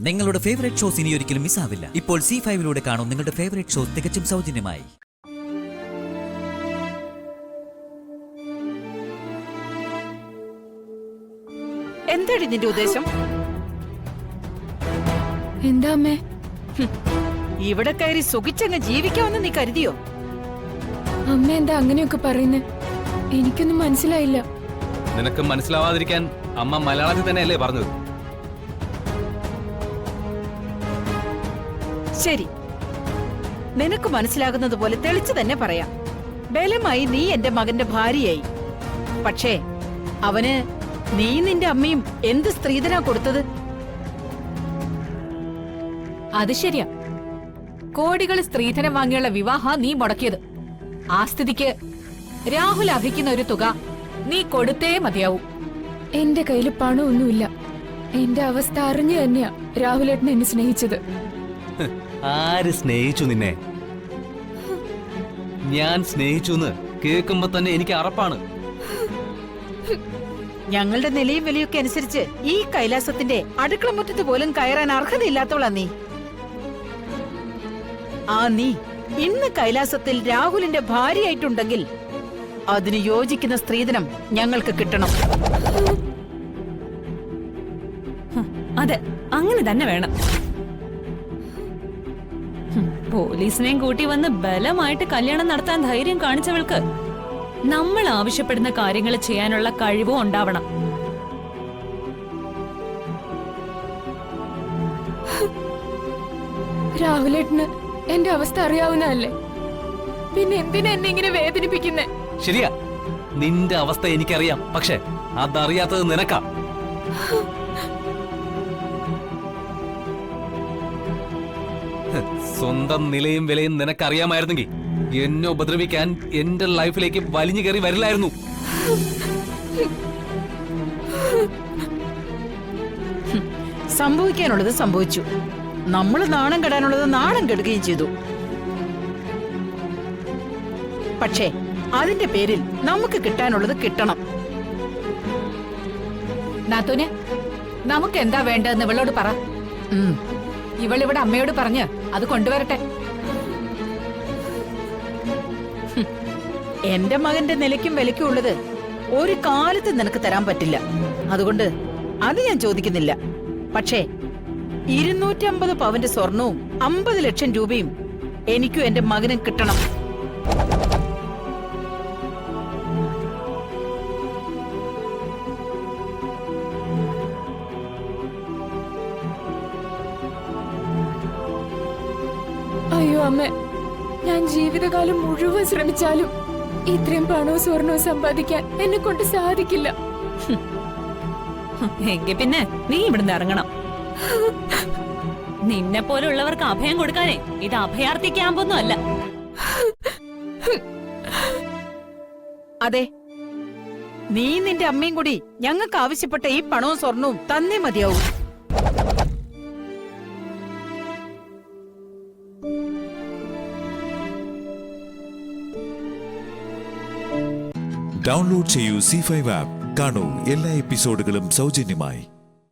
നിങ്ങളുടെ favourite shows ഇനി ഒരിക്കലും മിസ്സാവില്ല. ഇപ്പോൾ C5 കാണും നിങ്ങളുടെ ഫേവറേറ്റ് ഷോസ് തികച്ചും സൗജന്യമായി. എന്താണ് നിന്റെ ഉദ്ദേശം? എന്താ അമ്മേ? ഇവിടെ കയറി സുഖിച്ചങ്ങ് ജീവിക്കാമെന്ന് നീ കരുതിയോ? അമ്മ എന്താ അങ്ങനെയൊക്കെ പറയുന്നേ? എനിക്കൊന്നും മനസ്സിലായില്ല. നിനക്ക് മനസ്സിലാവാതിരിക്കാൻ അമ്മ മലയാളത്തിൽ തന്നെയല്ലേ പറഞ്ഞത്? ശരി, നിനക്ക് മനസ്സിലാകുന്നത് പോലെ തെളിച്ചു തന്നെ പറയാം. ബലമായി നീ എന്റെ മകന്റെ ഭാര്യയായി. പക്ഷേ അവന് നീ നിന്റെ അമ്മയും എന്ത് സ്ത്രീധനാ കൊടുത്തത്? അത് ശരിയാ. കോടികൾ സ്ത്രീധനം വാങ്ങിയുള്ള വിവാഹ നീ മുടക്കിയത്. ആ സ്ഥിതിക്ക് രാഹുൽ അർഹിക്കുന്ന ഒരു തുക നീ കൊടുത്തേ മതിയാവൂ. എന്റെ കയ്യിൽ പണമൊന്നുമില്ല. എന്റെ അവസ്ഥ അറിഞ്ഞു തന്നെയാ രാഹുലേട്ടൻ എന്നെ സ്നേഹിച്ചത്. ആര് സ്നേഹിച്ചു നിന്നെ? ഞാൻ സ്നേഹിച്ചു കേൾക്കുമ്പോ തന്നെ എനിക്ക് അറപ്പാണ്. ഞങ്ങളുടെ നിലയും വിലയൊക്കെ അനുസരിച്ച് ഈ കൈലാസത്തിന്റെ അടുക്കള മുറ്റത്ത് പോലും കയറാൻ അർഹതയില്ലാത്തവളാ നീ. നീ ഇന്ന് കൈലാസത്തിൽ രാഹുലിന്റെ ഭാര്യയായിട്ടുണ്ടെങ്കിൽ അതിന് യോജിക്കുന്ന സ്ത്രീധനം ഞങ്ങൾക്ക് കിട്ടണം. അതെ, അങ്ങനെ തന്നെ വേണം. പോലീസിനെയും കൂട്ടി വന്ന് ബലമായിട്ട് കല്യാണം നടത്താൻ ധൈര്യം കാണിച്ചവൾക്ക് നമ്മൾ ആവശ്യപ്പെടുന്ന കാര്യങ്ങൾ ചെയ്യാനുള്ള കഴിവും ഉണ്ടാവണം. രാഹുലേട്ടന് എന്റെ അവസ്ഥ അറിയാവുന്നതല്ലേ? പിന്നെ എന്തിനാ എന്നെ ഇങ്ങനെ വേദനിപ്പിക്കുന്നേ? ശരിയാ, നിന്റെ അവസ്ഥ എനിക്കറിയാം. പക്ഷെ അതറിയാത്തത് നിനക്കാ. സ്വന്തം നിലയും വിലയും നിനക്കറിയാമായിരുന്നെങ്കിൽ എന്നെ ഉപദ്രവിക്കാൻ എന്റെ ലൈഫിലേക്ക് വലിഞ്ഞു കയറി വരില്ലായിരുന്നു. സംഭവിക്കാനുള്ളത് സംഭവിച്ചു. നമ്മൾ നാണം കെടാനുള്ളത് നാണം കെടുകയും ചെയ്തു. പക്ഷേ അതിന്റെ പേരിൽ നമുക്ക് കിട്ടാനുള്ളത് കിട്ടണം. നാത്തൂനെ, നമുക്ക് എന്താ വേണ്ടതെന്ന് ഇവളോട് പറ. ഇവളിവിടെ അമ്മയോട് പറഞ്ഞ് അത് കൊണ്ടുവരട്ടെ. എന്റെ മകന്റെ നിലയ്ക്കും വിലയ്ക്കും ഉള്ളത് ഒരു കാലത്ത് നിനക്ക് തരാൻ പറ്റില്ല. അതുകൊണ്ട് അത് ഞാൻ ചോദിക്കുന്നില്ല. പക്ഷേ 250 പവന്റെ സ്വർണവും 50 ലക്ഷം രൂപയും എനിക്കും എന്റെ മകനും കിട്ടണം. അയ്യോ അമ്മ, ഞാൻ ജീവിതകാലം മുഴുവൻ ശ്രമിച്ചാലും ഇത്രയും പണവും സ്വർണവും സമ്പാദിക്കാൻ എന്നെ കൊണ്ട് സാധിക്കില്ല. എങ്കിൽ പിന്നെ നീ ഇവിടുന്ന് ഇറങ്ങണം. നിന്നെ പോലുള്ളവർക്ക് അഭയം കൊടുക്കാനേ ഇത് അഭയാർത്ഥി ക്യാമ്പൊന്നും അല്ല. അതെ, നീ നിന്റെ അമ്മയും കൂടി ഞങ്ങൾക്ക് ആവശ്യപ്പെട്ട ഈ പണവും സ്വർണവും തന്നേ മതിയാവും. ഡൗൺലോഡ് ചെയ്യൂ C5 ആപ്പ്. കാണൂ എല്ലാ എപ്പിസോഡുകളും സൗജന്യമായി.